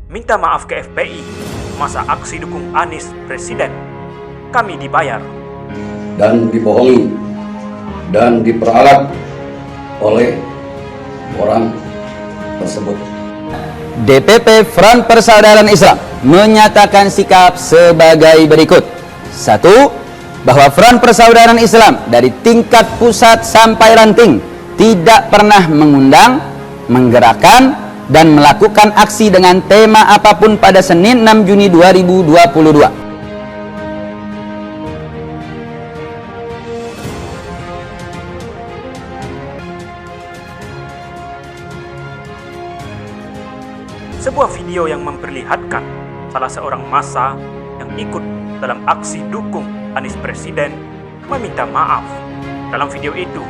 Minta maaf ke FPI, masa aksi dukung Anies Presiden. Kami dibayar dan dibohongi dan diperalat oleh orang tersebut. DPP Front Persaudaraan Islam menyatakan sikap sebagai berikut. 1. Bahwa Front Persaudaraan Islam dari tingkat pusat sampai ranting tidak pernah mengundang, menggerakkan, dan melakukan aksi dengan tema apapun pada Senin 6 Juni 2022. sebuah video yang memperlihatkan salah seorang massa yang ikut dalam aksi dukung Anies Presiden meminta maaf. Dalam video itu,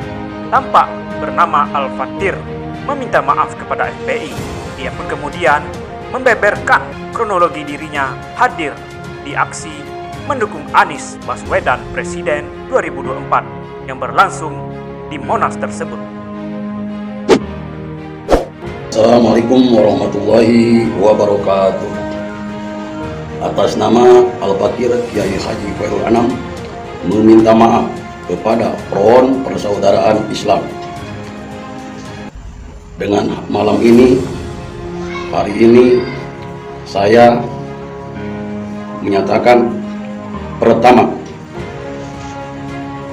tampak bernama Al-Fatir meminta maaf kepada FPI. Ia pun kemudian membeberkan kronologi dirinya hadir di aksi mendukung Anies Baswedan Presiden 2024 yang berlangsung di Monas tersebut. Assalamualaikum warahmatullahi wabarakatuh. Atas nama Al-Fatir Kiai Haji Khairul Anam meminta maaf kepada Front Persaudaraan Islam. Dengan malam ini, hari ini, saya menyatakan pertama,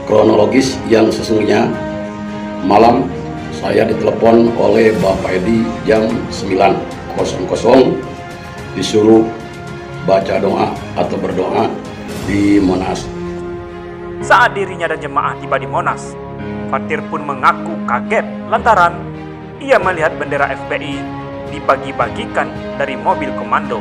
kronologis yang sesungguhnya. Malam saya ditelepon oleh Bapak Edi jam 9.00 disuruh baca doa atau berdoa di Monas. Saat dirinya dan jemaah tiba di Monas, Fatir pun mengaku kaget lantaran ia melihat bendera FPI dibagi-bagikan dari mobil komando.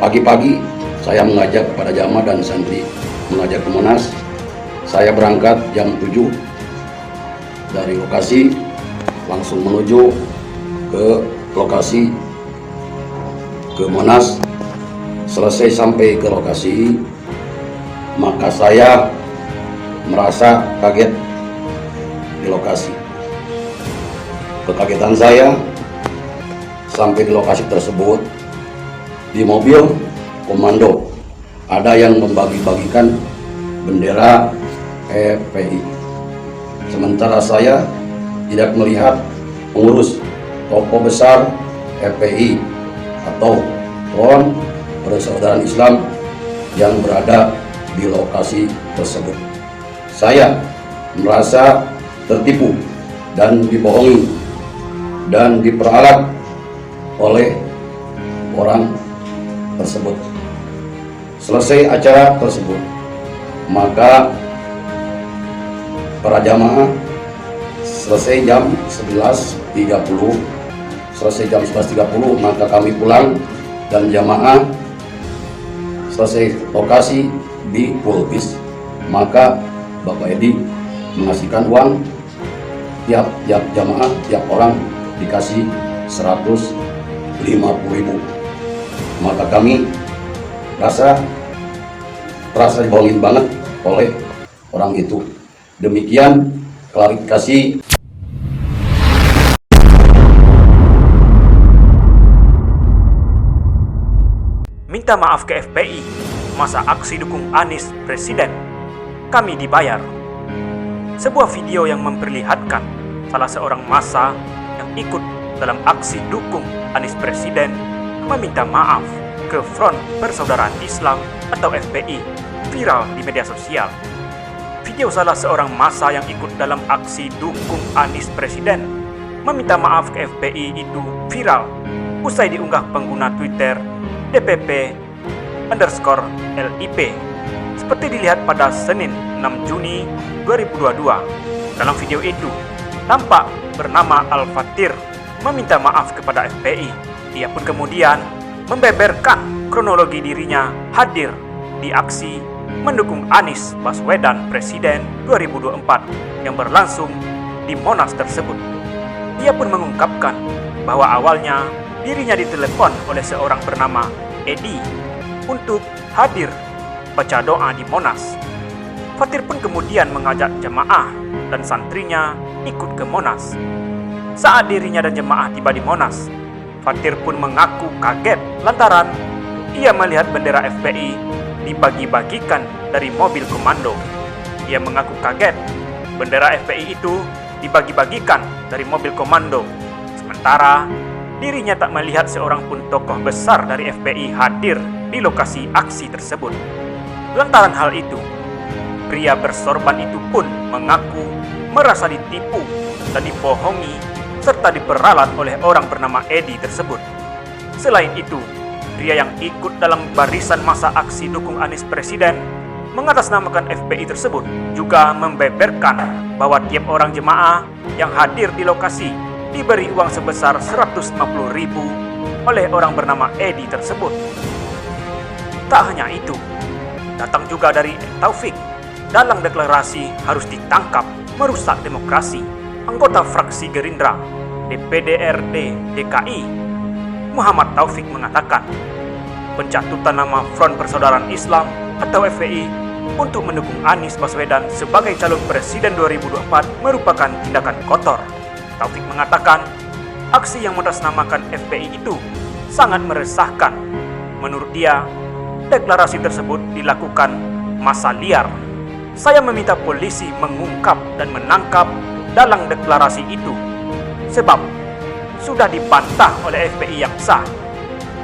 Pagi-pagi saya mengajak kepada jamaah dan santri mengajak ke Monas. Saya berangkat jam 7 dari lokasi langsung menuju ke lokasi ke Monas. Selesai sampai ke lokasi, maka saya merasa kaget di lokasi. Kekagetan saya sampai di lokasi tersebut, di mobil komando ada yang membagi-bagikan bendera FPI. Sementara saya tidak melihat pengurus tokoh besar FPI atau Front Persaudaraan Islam yang berada di lokasi tersebut. Saya merasa tertipu dan dibohongi dan diperalat oleh orang tersebut. Selesai acara tersebut, maka para jamaah selesai jam 11.30. Selesai jam 11.30 maka kami pulang dan jamaah selesai lokasi di Pulbis. Maka Bapak Edi mengasihkan uang tiap jamaah, tiap orang dikasih 150.000. Maka kami terasa dibohongin banget oleh orang itu. Demikian klarifikasi. Minta maaf ke FPI, masa aksi dukung Anies Presiden. Kami dibayar. Sebuah video yang memperlihatkan salah seorang massa yang ikut dalam aksi dukung Anies Presiden meminta maaf ke Front Persaudaraan Islam atau FPI viral di media sosial. Video salah seorang massa yang ikut dalam aksi dukung Anies Presiden meminta maaf ke FPI itu viral usai diunggah pengguna Twitter DPP_LIP seperti dilihat pada Senin 6 Juni 2022. Dalam video itu tampak bernama Al-Fatir meminta maaf kepada FPI. Ia pun kemudian membeberkan kronologi dirinya hadir di aksi mendukung Anies Baswedan Presiden 2024 yang berlangsung di Monas tersebut. Ia pun mengungkapkan bahwa awalnya dirinya ditelepon oleh seorang bernama Edi untuk hadir baca doa di Monas. Fatir pun kemudian mengajak jemaah dan santrinya ikut ke Monas. Saat dirinya dan jemaah tiba di Monas, Fatir pun mengaku kaget lantaran ia melihat bendera FPI dibagi-bagikan dari mobil komando. Ia mengaku kaget bendera FPI itu dibagi-bagikan dari mobil komando, sementara dirinya tak melihat seorang pun tokoh besar dari FPI hadir di lokasi aksi tersebut. Lantaran hal itu, pria bersorban itu pun mengaku merasa ditipu dan dibohongi serta diperalat oleh orang bernama Edi tersebut. Selain itu, pria yang ikut dalam barisan masa aksi dukung Anies Presiden mengatasnamakan FPI tersebut juga membeberkan bahwa tiap orang jemaah yang hadir di lokasi diberi uang sebesar 150.000 oleh orang bernama Edi tersebut. Tak hanya itu, datang juga dari Taufik. Dalam deklarasi harus ditangkap merusak demokrasi, anggota fraksi Gerindra DPD RD DKI Muhammad Taufik mengatakan pencatutan nama Front Persaudaraan Islam atau FPI untuk mendukung Anies Baswedan sebagai calon presiden 2024 merupakan tindakan kotor. Taufik mengatakan aksi yang mengatasnamakan FPI itu sangat meresahkan. Menurut dia, deklarasi tersebut dilakukan massa liar. Saya meminta polisi mengungkap dan menangkap dalang deklarasi itu, sebab sudah dibantah oleh FPI yang sah,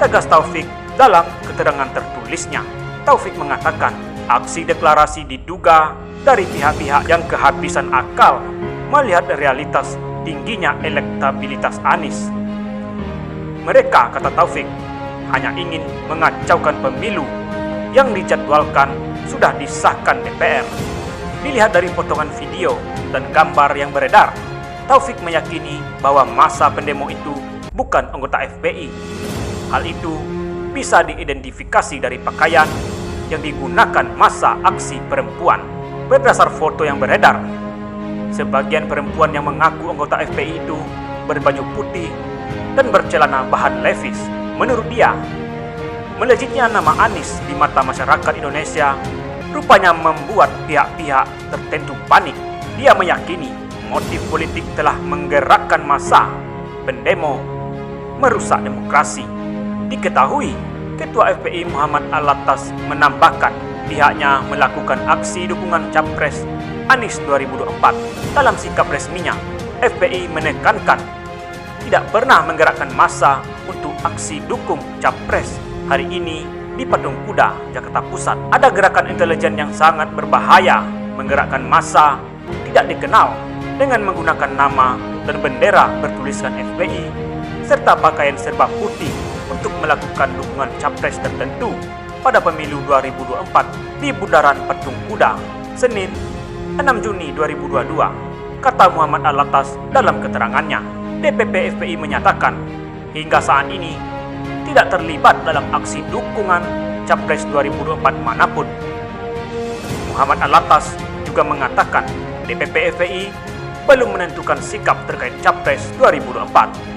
tegas Taufik dalam keterangan tertulisnya. Taufik mengatakan aksi deklarasi diduga dari pihak-pihak yang kehabisan akal melihat realitas tingginya elektabilitas Anies. Mereka, kata Taufik, hanya ingin mengacaukan pemilu yang dijadwalkan sudah disahkan DPR. Dilihat dari potongan video dan gambar yang beredar, Taufik meyakini bahwa massa pendemo itu bukan anggota FPI. Hal itu bisa diidentifikasi dari pakaian yang digunakan massa aksi perempuan. Berdasar foto yang beredar, sebagian perempuan yang mengaku anggota FPI itu berbaju putih dan bercelana bahan levis. Menurut dia, melejitnya nama Anies di mata masyarakat Indonesia rupanya membuat pihak-pihak tertentu panik. Dia meyakini motif politik telah menggerakkan massa pendemo merusak demokrasi. Diketahui, Ketua FPI Muhammad Alatas menambahkan pihaknya melakukan aksi dukungan Capres Anies 2024. Dalam sikap resminya, FPI menekankan tidak pernah menggerakkan massa untuk aksi dukung Capres hari ini di Patung Kuda, Jakarta Pusat. Ada gerakan intelijen yang sangat berbahaya menggerakkan massa tidak dikenal dengan menggunakan nama dan bendera bertuliskan FPI serta pakaian serba putih untuk melakukan dukungan capres tertentu pada pemilu 2024 di Bundaran Patung Kuda, Senin 6 Juni 2022, kata Muhammad Alatas dalam keterangannya. DPP FPI menyatakan hingga saat ini tidak terlibat dalam aksi dukungan Capres 2024 manapun. Muhammad Alatas juga mengatakan DPP FPI belum menentukan sikap terkait Capres 2024.